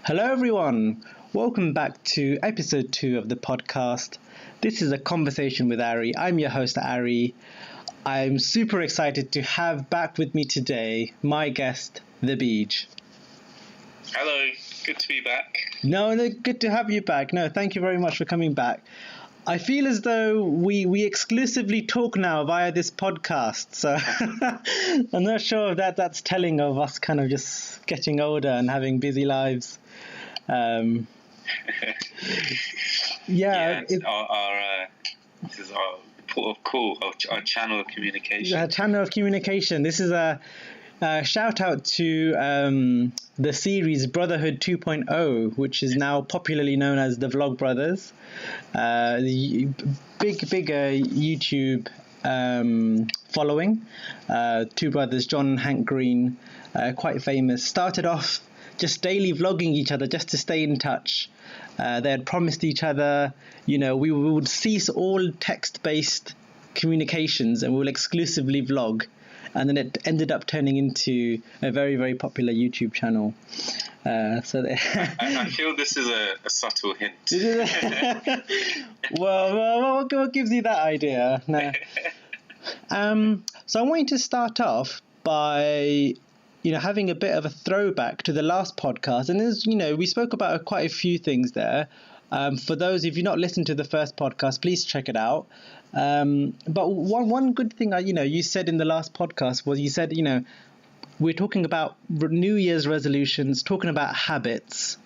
Hello, everyone. Welcome back to episode 2 of the podcast. This is a Conversation with Ari. I'm your host, Ari. I'm super excited to have back with me today my guest, the Beej. Hello, good to be back. No, good to have you back. No, thank you very much for coming back. I feel as though we exclusively talk now via this podcast, so I'm not sure if that's telling of us kind of just getting older and having busy lives. This is our port of call, our channel of communication. Channel of communication. This is a shout out to the series Brotherhood 2.0, which is now popularly known as the Vlog Brothers. The big YouTube following. Two brothers, John and Hank Green, quite famous. Started off just daily vlogging each other just to stay in touch. They had promised each other, we would cease all text-based communications and we will exclusively vlog. And then it ended up turning into a very, very popular YouTube channel. I feel this is a subtle hint. well, what gives you that idea? No. So I want you to start off by, having a bit of a throwback to the last podcast. And there's, we spoke about quite a few things there. For those, if you've not listened to the first podcast, please check it out. But one good thing, you said in the last podcast was you said, we're talking about New Year's resolutions, talking about habits.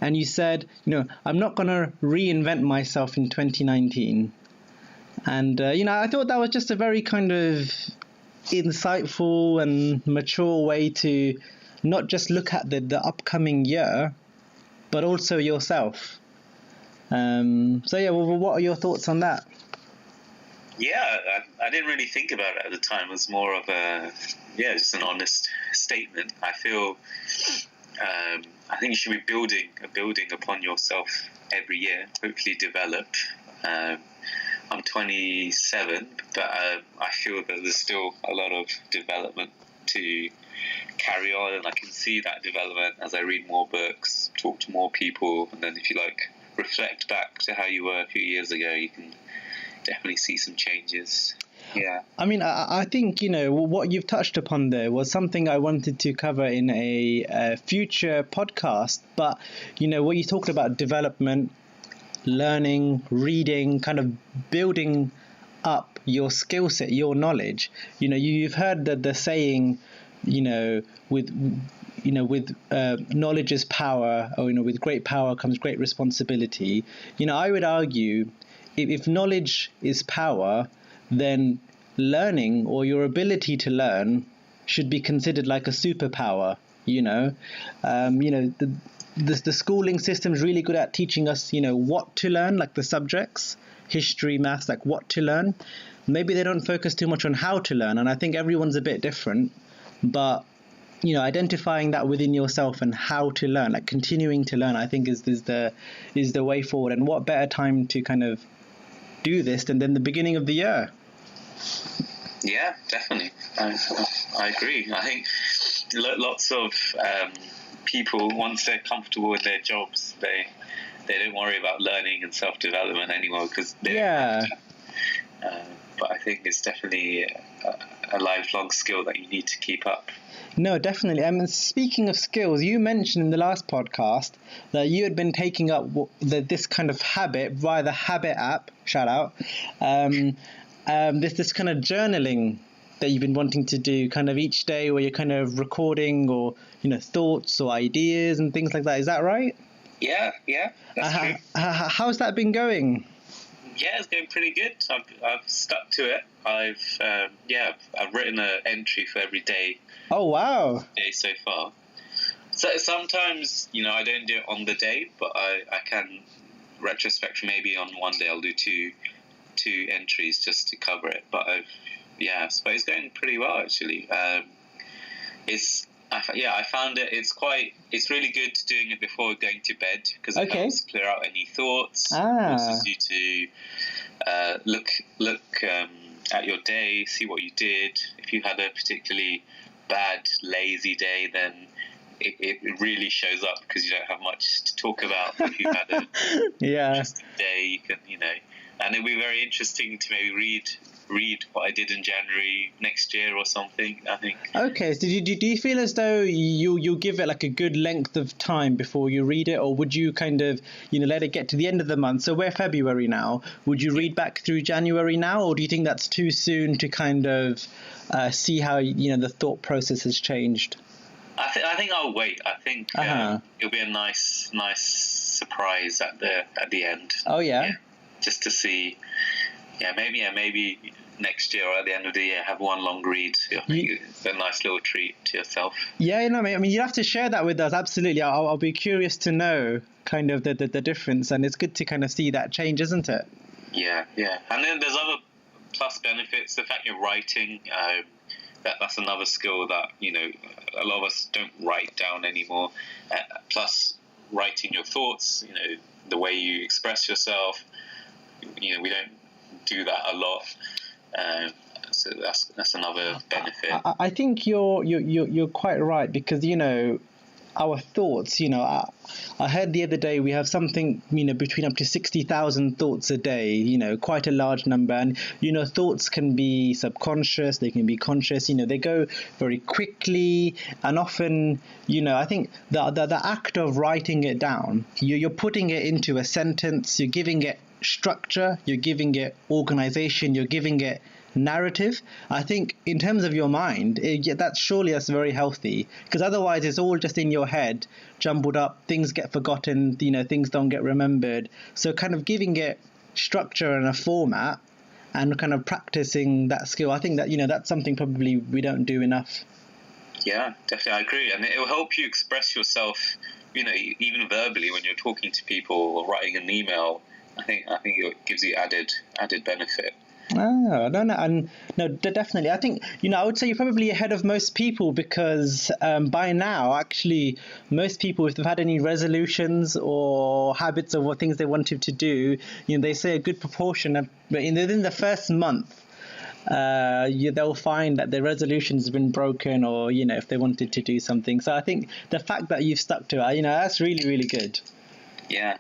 And you said, I'm not going to reinvent myself in 2019. And, I thought that was just a very kind of insightful and mature way to not just look at the upcoming year, but also yourself. What are your thoughts on that? Yeah, I didn't really think about it at the time. It was more of just an honest statement. I feel, I think you should be building upon yourself every year, hopefully develop. I'm 27, but I feel that there's still a lot of development to carry on, and I can see that development as I read more books, talk to more people, and then if you reflect back to how you were a few years ago, you can definitely see some changes. Yeah. I mean, I think, what you've touched upon there was something I wanted to cover in a future podcast. But, what you talked about, development, learning, reading, kind of building up your skill set, your knowledge. You've heard the saying, with knowledge is power, or, with great power comes great responsibility. I would argue if knowledge is power, then learning or your ability to learn should be considered like a superpower. The schooling system is really good at teaching us, what to learn, like the subjects, history, maths, like what to learn. Maybe they don't focus too much on how to learn, and I think everyone's a bit different. But identifying that within yourself and how to learn, like continuing to learn, I think is the way forward. And what better time to kind of do this than the beginning of the year? Yeah, definitely. I agree. I think lots of people, once they're comfortable with their jobs, they don't worry about learning and self-development anymore because but I think it's definitely a lifelong skill that you need to keep up. No, definitely. Speaking of skills, you mentioned in the last podcast that you had been taking up this kind of habit via the Habit app, shout out, this kind of journaling that you've been wanting to do kind of each day, where you're kind of recording or, thoughts or ideas and things like that. Is that right? Yeah, that's true. How's that been going? Yeah, it's going pretty good. I've stuck to it. I've written an entry for every day. Oh, wow. Day so far. So sometimes, I don't do it on the day, but I can retrospect. Maybe on one day I'll do two entries just to cover it. But so it's going pretty well actually. I found it. It's really good doing it before going to bed because it helps clear out any thoughts. Forces you to look at your day, see what you did. If you had a particularly bad, lazy day, then it really shows up because you don't have much to talk about. If you've had a interesting day, you can, and it'll be very interesting to maybe read what I did in January next year or something, I think. Okay, so do you feel as though you'll give it like a good length of time before you read it, or would you kind of, let it get to the end of the month? So we're February now. Would you read back through January now, or do you think that's too soon to kind of see how, the thought process has changed? I think I'll wait. I think it'll be a nice surprise at the end. Oh, yeah? Just to see. Maybe next year or at the end of the year, have one long read. I think it's a nice little treat to yourself. Yeah, I mean, you have to share that with us. Absolutely. I'll be curious to know kind of the difference, and it's good to kind of see that change, isn't it? Yeah. And then there's other plus benefits. The fact you're writing, that's another skill that, a lot of us don't write down anymore. Plus writing your thoughts, the way you express yourself, we don't do that a lot, so that's another benefit. I think you're quite right, because our thoughts, I heard the other day we have something between up to 60,000 thoughts a day, quite a large number, and thoughts can be subconscious, they can be conscious, they go very quickly, and often I think the act of writing it down, you're putting it into a sentence, you're giving it structure, you're giving it organization, you're giving it narrative. I think in terms of your mind, that's very healthy, because otherwise it's all just in your head, jumbled up, things get forgotten, things don't get remembered. So kind of giving it structure and a format and kind of practicing that skill, I think that that's something probably we don't do enough. Yeah, definitely, I agree. And it will help you express yourself, even verbally when you're talking to people or writing an email. I think it gives you added benefit. Oh, no, definitely. I think, I would say you're probably ahead of most people, because by now, actually, most people, if they've had any resolutions or habits of what things they wanted to do, they say a good proportion of, within the first month, they'll find that their resolutions have been broken, or, if they wanted to do something. So I think the fact that you've stuck to it, that's really, really good. Yeah.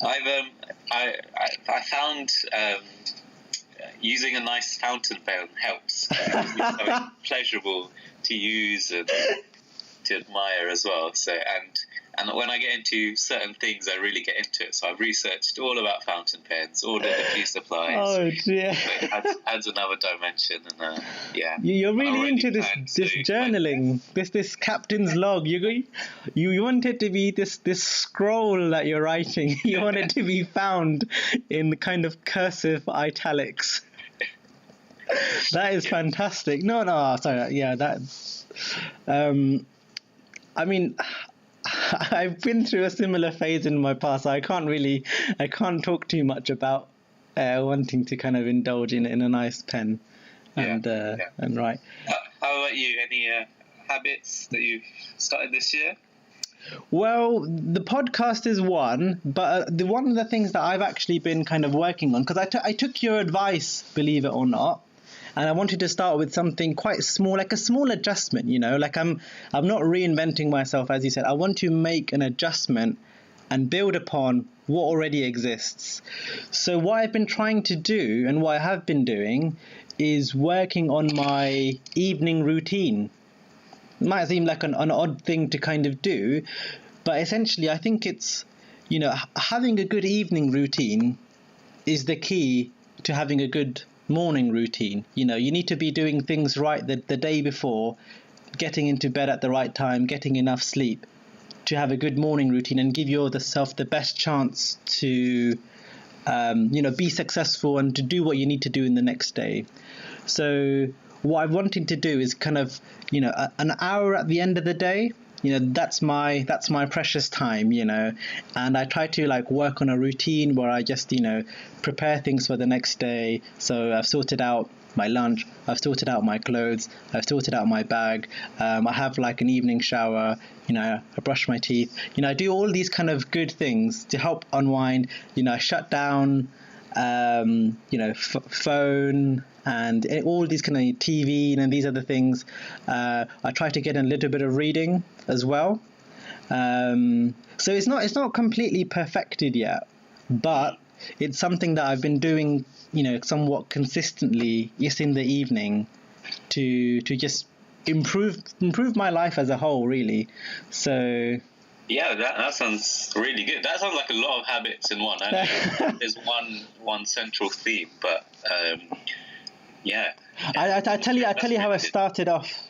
I found using a nice fountain pen helps. It's something pleasurable to use and to admire as well. So and when I get into certain things, I really get into it. So I've researched all about fountain pens, all the key supplies. Oh dear! So it adds another dimension, and You're really into this journaling, this captain's log. You want it to be this scroll that you're writing. You want it to be found in the kind of cursive italics. That is fantastic. No, sorry. Yeah, that's. I mean, I've been through a similar phase in my past. So I can't talk too much about wanting to kind of indulge in a nice pen and write. How about you? Any habits that you've started this year? Well, the podcast is one, but one of the things that I've actually been kind of working on, because I took your advice, believe it or not, and I wanted to start with something quite small, like a small adjustment, like I'm not reinventing myself, as you said. I want to make an adjustment and build upon what already exists. So what I've been trying to do, and what I have been doing, is working on my evening routine. It might seem like an odd thing to kind of do, but essentially I think it's, having a good evening routine is the key to having a good morning routine. You need to be doing things right the day before, getting into bed at the right time, getting enough sleep to have a good morning routine and give yourself the best chance to, be successful and to do what you need to do in the next day. So what I'm wanting to do is kind of, an hour at the end of the day, that's my precious time, and I try to work on a routine where I just, prepare things for the next day. So I've sorted out my lunch, I've sorted out my clothes, I've sorted out my bag, I have an evening shower, I brush my teeth, I do all these kind of good things to help unwind. I shut down, phone and all these kind of TV and these other things. I try to get in a little bit of reading as well. So it's not completely perfected yet, but it's something that I've been doing, somewhat consistently, just in the evening, to just improve my life as a whole, really. So yeah, that sounds really good. That sounds like a lot of habits in one. I know there's one central theme, but yeah. I tell you how I started off.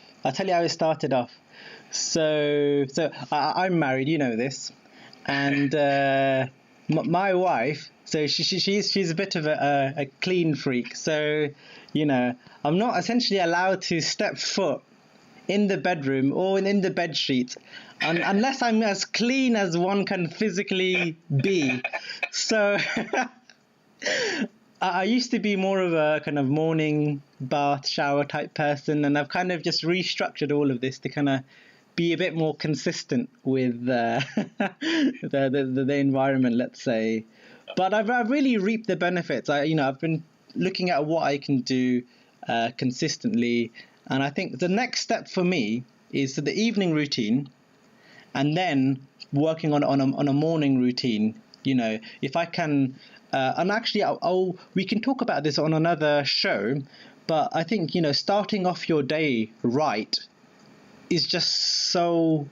So I'm married, you know this, and my wife. So she's a bit of a clean freak. So I'm not essentially allowed to step foot in the bedroom or in the bed sheet unless I'm as clean as one can physically be. So I used to be more of a kind of morning bath, shower type person, and I've kind of just restructured all of this to kind of be a bit more consistent with the environment, let's say. But I've really reaped the benefits. I've been looking at what I can do consistently, and I think the next step for me is the evening routine, and then working on a morning routine. If I can, and actually, we can talk about this on another show. But I think starting off your day right is just so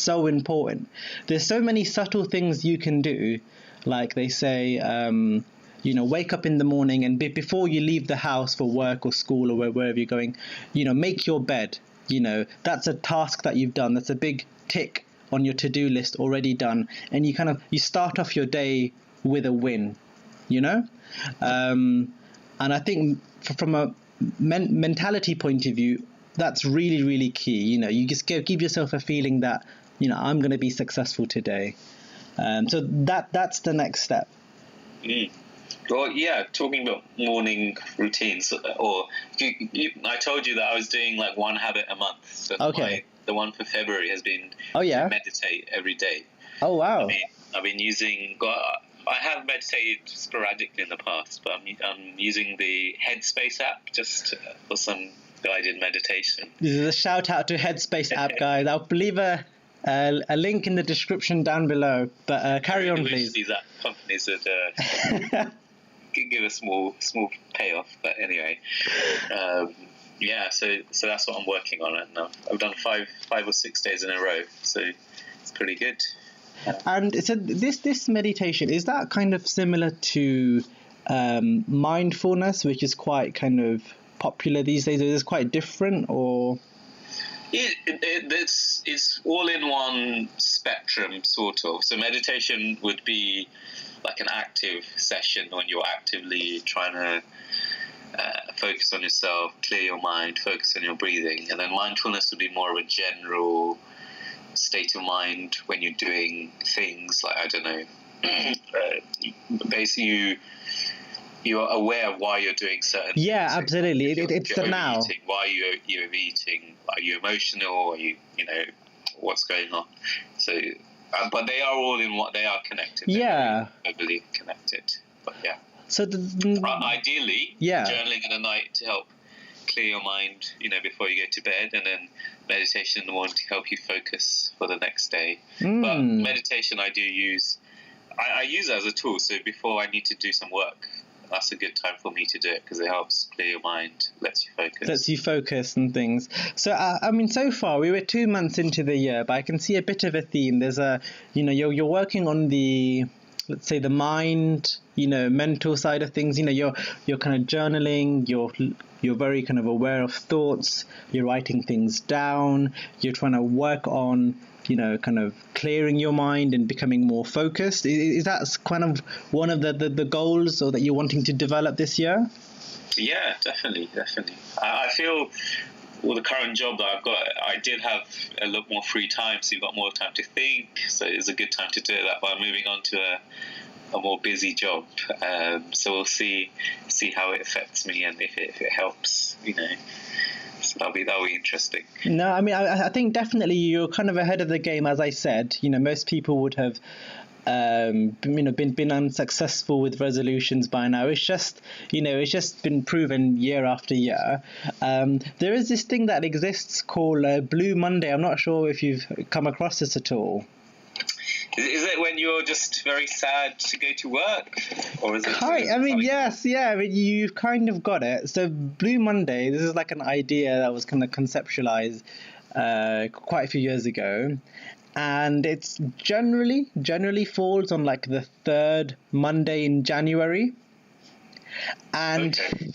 important. There's so many subtle things you can do, like they say, wake up in the morning and before you leave the house for work or school or wherever you're going, make your bed. That's a task that you've done. That's a big tick on your to-do list already done, and you start off your day with a win. And I think from a mentality point of view, that's really, really key. You just give yourself a feeling that I'm going to be successful today. So that's the next step. Well, yeah, talking about morning routines, I told you that I was doing like one habit a month. So okay. The one for February has been to meditate every day. Oh, wow. I've been using... I have meditated sporadically in the past, but I'm using the Headspace app just for some guided meditation. This is a shout out to Headspace app, guys. I'll leave a link in the description down below. But carry on, please. These app companies would give a small payoff. But anyway, so that's what I'm working on right now. I've done 5 or 6 days in a row, so it's pretty good. And so this meditation, is that kind of similar to mindfulness, which is quite kind of popular these days? Is it quite different, or? It's all in one spectrum, sort of. So meditation would be like an active session when you're actively trying to focus on yourself, clear your mind, focus on your breathing. And then mindfulness would be more of a general state of mind when you're doing things like, I don't know, basically you're aware of why you're doing certain things. Yeah, absolutely. It's the now. Why you're eating? Are you emotional? Are you what's going on? So, but they are all in what they are connected. Yeah, I believe connected. But yeah. So ideally, journaling in the night to help clear your mind, before you go to bed, and then meditation in the morning to help you focus for the next day. But meditation, I do use. I use it as a tool. So before I need to do some work, that's a good time for me to do it because it helps clear your mind, lets you focus and things. So so far we were 2 months into the year, but I can see a bit of a theme. There's you're working on the, let's say, the mind, mental side of things. You're kind of journaling. You're very kind of aware of thoughts. You're writing things down. You're trying to work on kind of clearing your mind and becoming more focused. Is that kind of one of the goals or that you're wanting to develop this year? Yeah, definitely. I feel with the current job that I've got, I did have a lot more free time, so you've got more time to think. So it's a good time to do that. But I'm moving on to a more busy job. So we'll see how it affects me and if it helps, So that'll be interesting. No, I think definitely you're kind of ahead of the game. As I said, most people would have been unsuccessful with resolutions by now. It's just been proven year after year. There is this thing that exists called Blue Monday. I'm not sure if you've come across this at all. Is it when you're just very sad to go to work, or is it? Yes, yeah. You've kind of got it. So Blue Monday, this is like an idea that was kind of conceptualized quite a few years ago, and it's generally falls on like the third Monday in January. And Okay.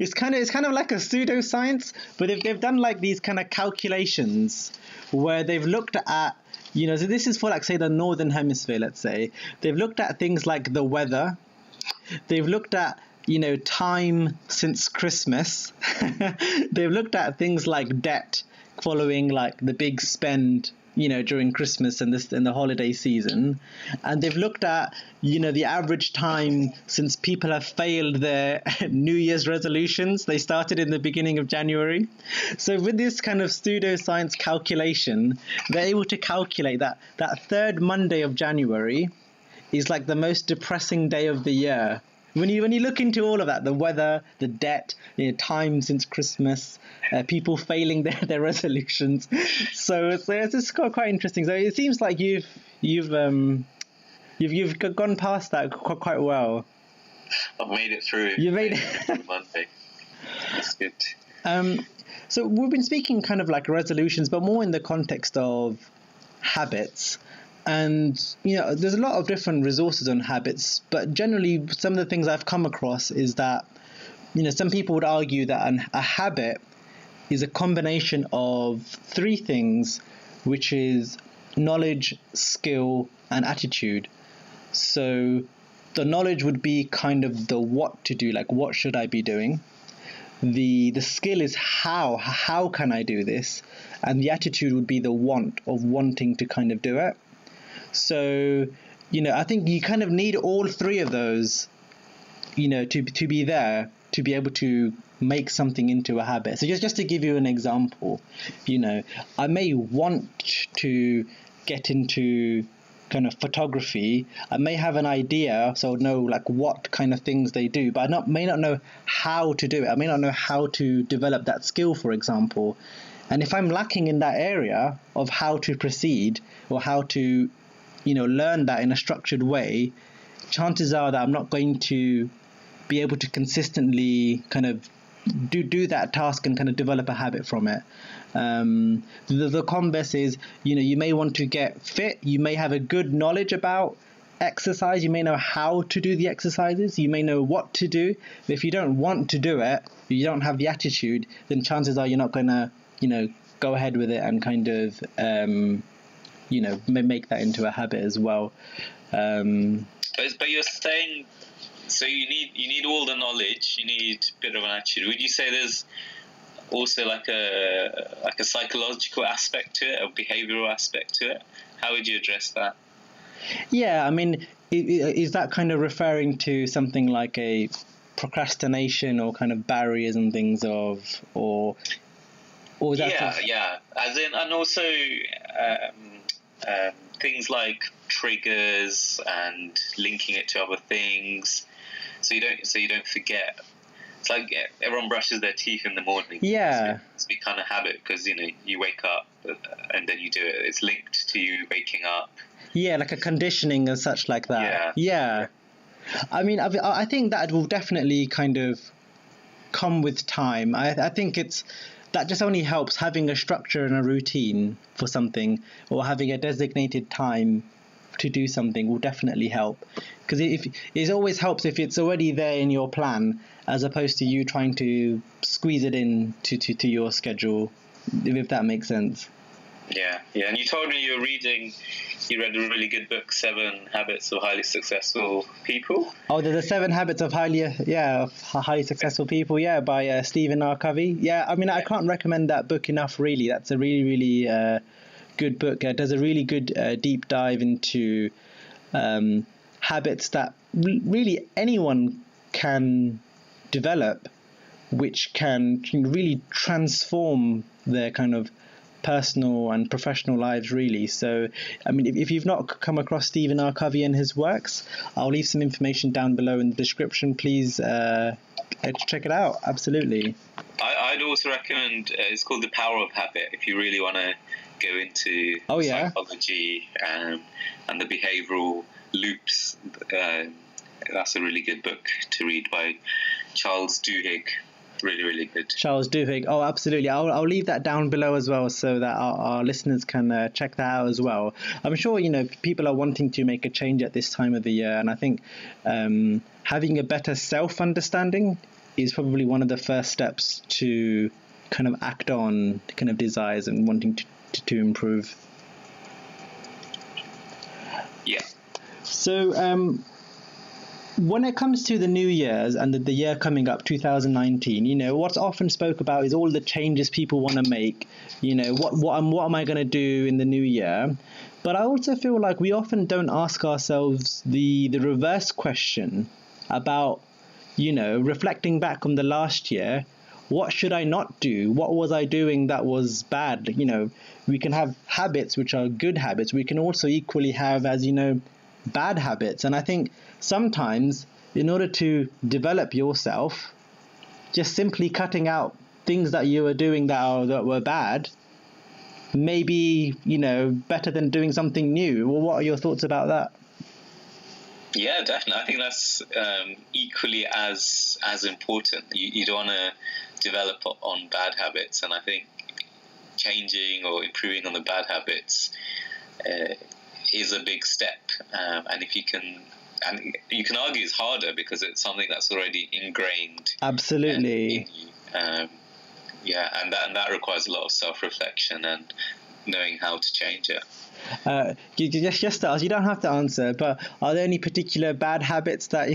it's kind of like a pseudoscience, but they've done like these kind of calculations where they've looked at, so this is for like, say, the Northern Hemisphere, let's say. They've looked at things like the weather. They've looked at, time since Christmas. They've looked at things like debt following like the big spend, during Christmas and the holiday season. And they've looked at, the average time since people have failed their New Year's resolutions. They started in the beginning of January. So with this kind of pseudoscience calculation, they're able to calculate that third Monday of January is like the most depressing day of the year. When you look into all of that, the weather, the debt, time since Christmas, people failing their resolutions, so it's quite interesting. So it seems like you've gone past that quite well. I've made it through. You made it. Monday. That's good. So we've been speaking kind of like resolutions, but more in the context of habits. And, there's a lot of different resources on habits, but generally some of the things I've come across is that, some people would argue that a habit is a combination of three things, which is knowledge, skill, and attitude. So the knowledge would be kind of the what to do, like what should I be doing? The skill is how can I do this? And the attitude would be the want of wanting to kind of do it. So, I think you kind of need all three of those, to be there, to be able to make something into a habit. So just to give you an example, I may want to get into kind of photography. I may have an idea, so know like what kind of things they do, but I may not know how to do it. I may not know how to develop that skill, for example. And if I'm lacking in that area of how to proceed or how to learn that in a structured way, chances are that I'm not going to be able to consistently kind of do that task and kind of develop a habit from it. The converse is, you may want to get fit. You may have a good knowledge about exercise. You may know how to do the exercises. You may know what to do. But if you don't want to do it, you don't have the attitude, then chances are you're not going to, go ahead with it and kind of make that into a habit as well. But you're saying, so you need all the knowledge, you need a bit of an attitude. Would you say there's also like a psychological aspect to it, a behavioral aspect to it? How would you address that? Yeah, I mean, is that kind of referring to something like a procrastination or kind of barriers and things or is that yeah, as in, and also things like triggers and linking it to other things, so you don't forget. It's like everyone brushes their teeth in the morning. Yeah, it's a kind of habit because you wake up and then you do it. It's linked to you waking up. Yeah, like a conditioning and such like that. Yeah. I mean, I think that will definitely kind of come with time. I think that just only helps having a structure and a routine for something, or having a designated time to do something will definitely help. Because it always helps if it's already there in your plan, as opposed to you trying to squeeze it in to your schedule, if that makes sense. Yeah. And you told me you read a really good book, 7 Habits of Highly Successful People. Oh, the 7 Habits of Highly Successful People, by Stephen R. Covey. Yeah, I mean, I can't recommend that book enough, really. That's a really, really good book. It does a really good deep dive into habits that really anyone can develop, which can really transform their kind of personal and professional lives, really. So, I mean, if you've not come across Stephen R. Covey and his works, I'll leave some information down below in the description. Please check it out. Absolutely. I'd also recommend, it's called The Power of Habit, if you really want to go into psychology and the behavioral loops. That's a really good book to read by Charles Duhigg. Really, really good. Charles Duhigg. Oh, absolutely. I'll leave that down below as well, so that our listeners can check that out as well. I'm sure, people are wanting to make a change at this time of the year, and I think having a better self-understanding is probably one of the first steps to kind of act on kind of desires and wanting to improve. Yeah. So, when it comes to the New Year's and the year coming up, 2019, what's often spoke about is all the changes people want to make. What am I going to do in the new year? But I also feel like we often don't ask ourselves the reverse question about, reflecting back on the last year. What should I not do? What was I doing that was bad? We can have habits which are good habits. We can also equally have, as bad habits. And I think sometimes, in order to develop yourself, just simply cutting out things that you were doing that were bad may be, better than doing something new. Well, what are your thoughts about that? Yeah, definitely. I think that's equally as important. You don't want to develop on bad habits, and I think changing or improving on the bad habits is a big step. And if you can argue it's harder because it's something that's already ingrained. Absolutely. In you. And that requires a lot of self-reflection and knowing how to change it. Just to ask, you don't have to answer, but are there any particular bad habits that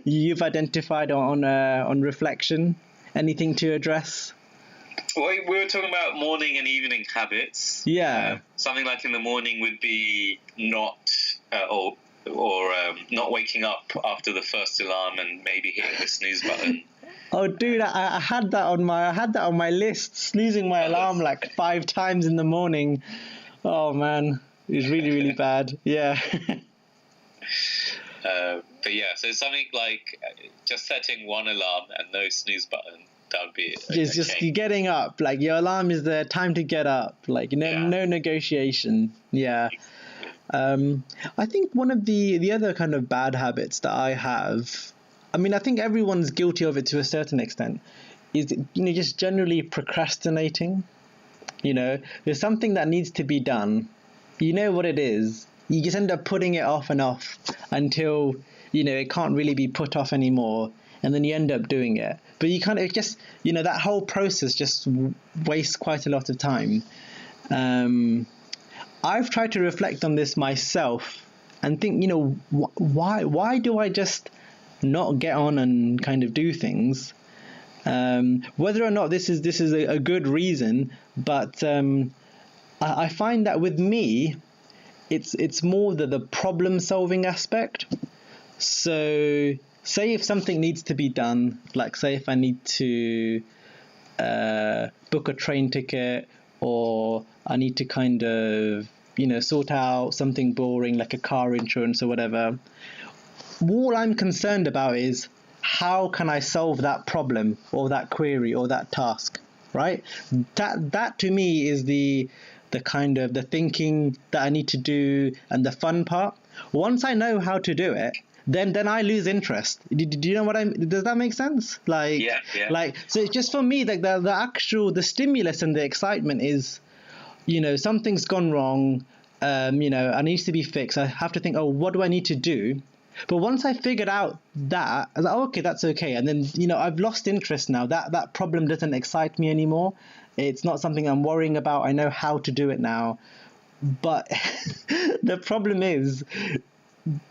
you've identified on reflection? Anything to address? Well, we were talking about morning and evening habits. Yeah. Something like in the morning would be not not waking up after the first alarm and maybe hitting the snooze button. Oh, dude, I had that on my list. Snoozing my alarm like 5 times in the morning. Oh man, it was really, really bad. Yeah. But yeah, so something like just setting one alarm and no snooze button. That would be just getting up. Like your alarm is the time to get up. Like no negotiation. Yeah. I think one of the other kind of bad habits that I have, I mean, I think everyone's guilty of it to a certain extent, is just generally procrastinating. There's something that needs to be done. You know what it is. You just end up putting it off and off until, it can't really be put off anymore. And then you end up doing it. But you kind of just, that whole process just wastes quite a lot of time. I've tried to reflect on this myself and think, why do I just not get on and kind of do things? Whether or not this is a good reason, but I find that with me, it's more the problem solving aspect. So say if something needs to be done, like say if I need to book a train ticket, or I need to kind of sort out something boring like a car insurance or whatever, all I'm concerned about is how can I solve that problem or that query or that task, right? That to me is the kind of the thinking that I need to do and the fun part. Once I know how to do it, then I lose interest. Do you know what I mean? Does that make sense? Like, yeah. Like, so it's just for me, like the stimulus and the excitement is, something's gone wrong, it needs to be fixed. I have to think, what do I need to do? But once I figured out that, I was like, okay, that's okay. And then, I've lost interest now. That problem doesn't excite me anymore. It's not something I'm worrying about. I know how to do it now. But the problem is,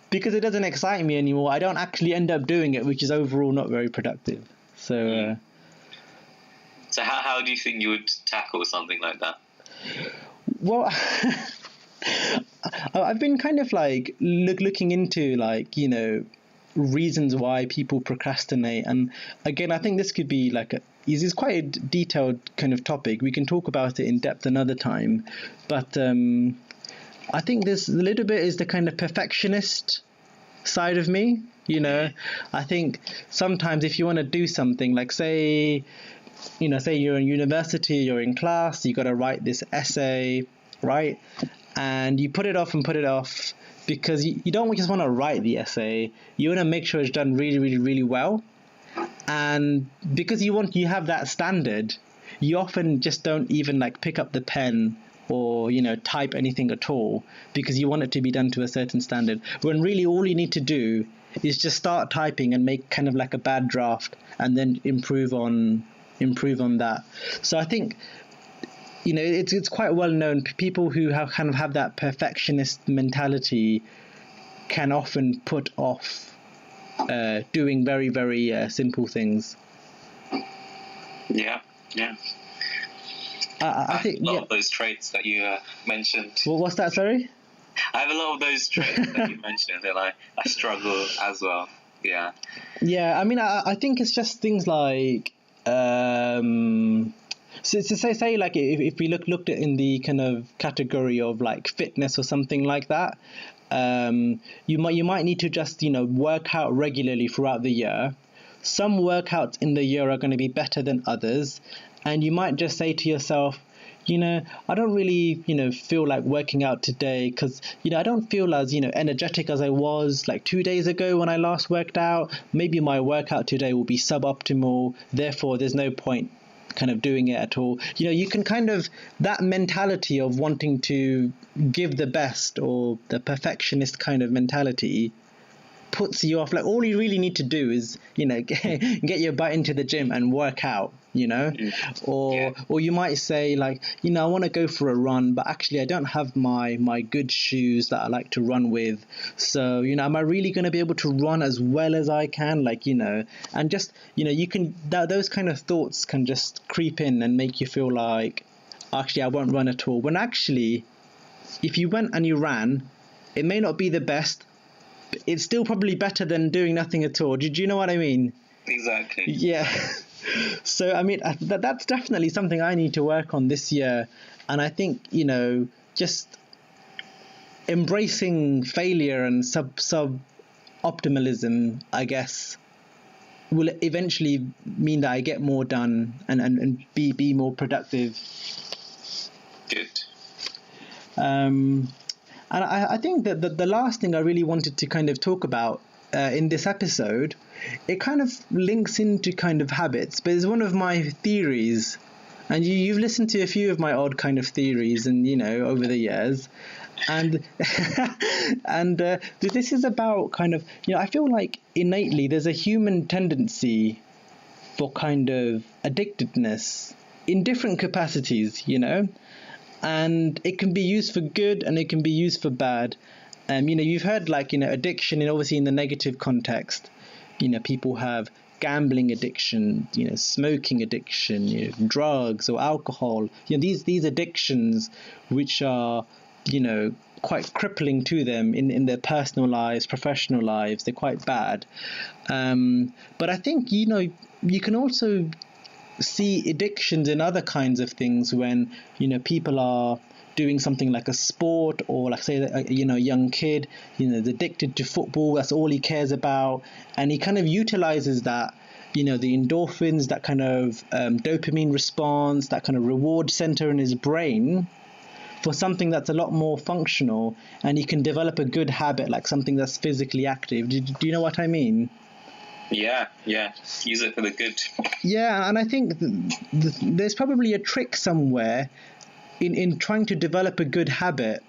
because it doesn't excite me anymore, I don't actually end up doing it, which is overall not very productive. So, So how do you think you would tackle something like that? Well, I've been kind of like looking into reasons why people procrastinate. And again, I think this could be is quite a detailed kind of topic. We can talk about it in depth another time. But I think there's a little bit is the kind of perfectionist side of me. I think sometimes if you want to do something, like say you're in university, you're in class, you got to write this essay, right? And you put it off because you don't just want to write the essay. You want to make sure it's done really, really, really well. And because you have that standard, you often just don't even pick up the pen or type anything at all, because you want it to be done to a certain standard, when really all you need to do is just start typing and make kind of a bad draft and then improve on that. So I think it's quite well known, people who have that perfectionist mentality can often put off doing very, very simple things. Yeah. I think a lot of those traits that you mentioned. Well, what's that? Sorry? I have a lot of those traits that you mentioned, and I struggle as well. Yeah. Yeah, I mean, I think it's just things like, so say if we looked at in the kind of category of fitness or something like that, you might need to just work out regularly throughout the year. Some workouts in the year are going to be better than others, and you might just say to yourself, I don't really, feel like working out today because, I don't feel as, energetic as I was 2 days ago when I last worked out. Maybe my workout today will be suboptimal. Therefore, there's no point kind of doing it at all. You can kind of, that mentality of wanting to give the best, or the perfectionist kind of mentality, puts you off. All you really need to do is, get your butt into the gym and work out, or you might say I want to go for a run, but actually I don't have my good shoes that I like to run with. So, am I really going to be able to run as well as I can? And just, you can, those kind of thoughts can just creep in and make you feel like, actually, I won't run at all. When actually, if you went and you ran, it may not be the best, it's still probably better than doing nothing at all. Do you know what I mean? Exactly. Yeah. So, I mean, that's definitely something I need to work on this year. And I think, just embracing failure and sub optimalism, I guess, will eventually mean that I get more done and be more productive. Good. And I think that the last thing I really wanted to kind of talk about in this episode, it kind of links into kind of habits, but it's one of my theories. And you've listened to a few of my odd kind of theories and, over the years. And and this is about kind of, I feel like innately there's a human tendency for kind of addictedness in different capacities, and it can be used for good and it can be used for bad. You've heard addiction, and obviously in the negative context, people have gambling addiction, smoking addiction, drugs or alcohol, these addictions which are, quite crippling to them in their personal lives, professional lives. They're quite bad. But I think, you can also see addictions in other kinds of things when, people are doing something like a sport, or say a young kid, is addicted to football. That's all he cares about. And he kind of utilizes that, the endorphins, that kind of dopamine response, that kind of reward center in his brain for something that's a lot more functional, and he can develop a good habit, like something that's physically active. Do you know what I mean? Yeah. Use it for the good. Yeah, and I think there's probably a trick somewhere in trying to develop a good habit,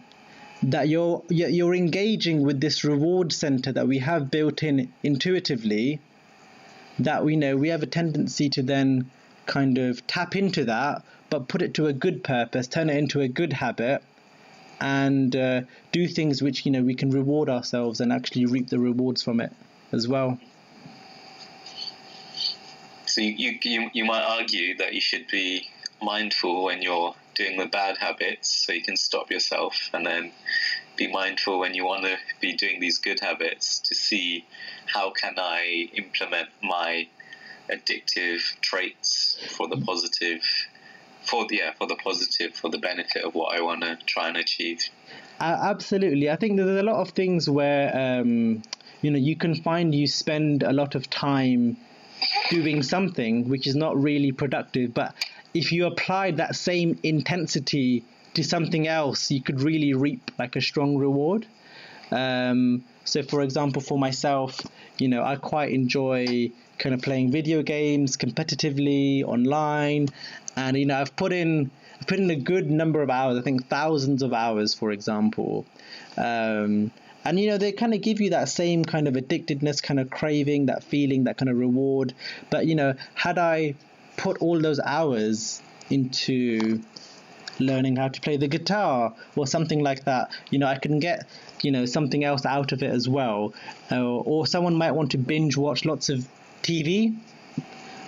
that you're engaging with this reward center that we have built in intuitively, that we have a tendency to then kind of tap into that, but put it to a good purpose, turn it into a good habit, and do things which we can reward ourselves and actually reap the rewards from it as well. So you might argue that you should be mindful when you're doing the bad habits so you can stop yourself, and then be mindful when you want to be doing these good habits to see how can I implement my addictive traits for the positive, for the benefit of what I want to try and achieve. Absolutely. I think there's a lot of things where you can find you spend a lot of time doing something which is not really productive, but if you applied that same intensity to something else, you could really reap like a strong reward. So for example, for myself, I quite enjoy kind of playing video games competitively online, and I've put in a good number of hours, I think thousands of hours, for example. And they kind of give you that same kind of addictedness, kind of craving, that feeling, that kind of reward. But had I put all those hours into learning how to play the guitar or something like that, I can get something else out of it as well. Or someone might want to binge watch lots of TV,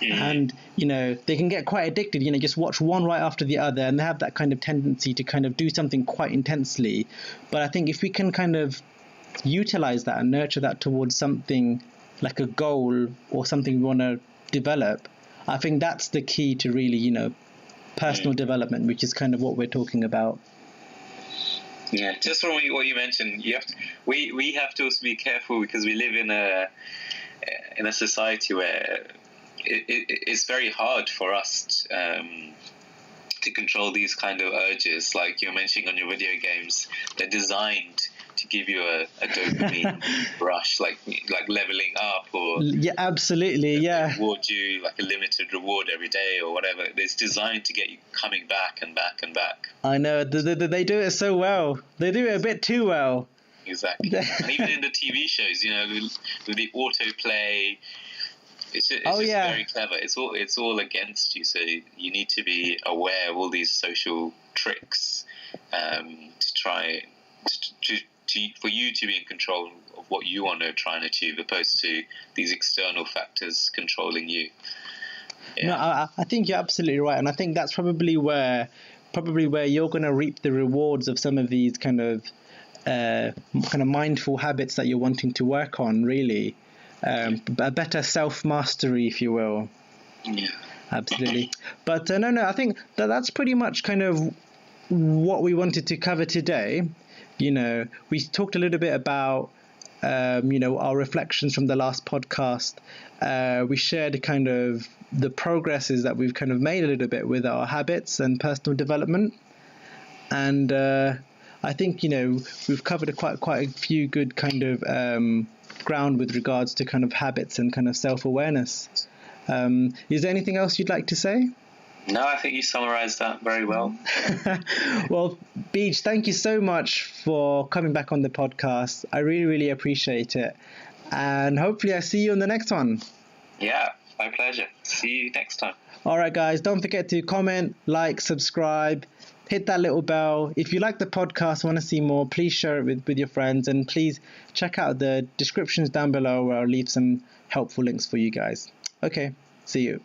and they can get quite addicted, just watch one right after the other, and they have that kind of tendency to kind of do something quite intensely. But I think if we can kind of utilize that and nurture that towards something like a goal or something we want to develop, I think that's the key to really personal development, which is kind of what we're talking about. Yeah, just from what you mentioned, we have to also be careful, because we live in a society where it's very hard for us to control these kind of urges. Like you're mentioning on your video games, they're designed to give you a dopamine rush, like leveling up, or absolutely, reward you like a limited reward every day or whatever. It's designed to get you coming back and back and back. I know, they do it so well. They do it a bit too well. Exactly. And even in the TV shows, with the autoplay, it's just very clever. It's all against you, so you need to be aware of all these social tricks to try for you to be in control of what you want to try and achieve, opposed to these external factors controlling you. No, I think you're absolutely right, and I think that's probably where you're going to reap the rewards of some of these kind of mindful habits that you're wanting to work on, really. A better self-mastery, if you will. Yeah, absolutely. But no, I think that's pretty much kind of what we wanted to cover today. We talked a little bit about our reflections from the last podcast. We shared kind of the progresses that we've kind of made a little bit with our habits and personal development, and I think we've covered quite a few good kind of ground with regards to kind of habits and kind of self-awareness. Is there anything else you'd like to say? No, I think you summarized that very well. Well, Beej, thank you so much for coming back on the podcast. I really, really appreciate it. And hopefully I see you on the next one. Yeah, my pleasure. See you next time. All right, guys, don't forget to comment, like, subscribe, hit that little bell. If you like the podcast, want to see more, please share it with your friends. And please check out the descriptions down below where I'll leave some helpful links for you guys. Okay, see you.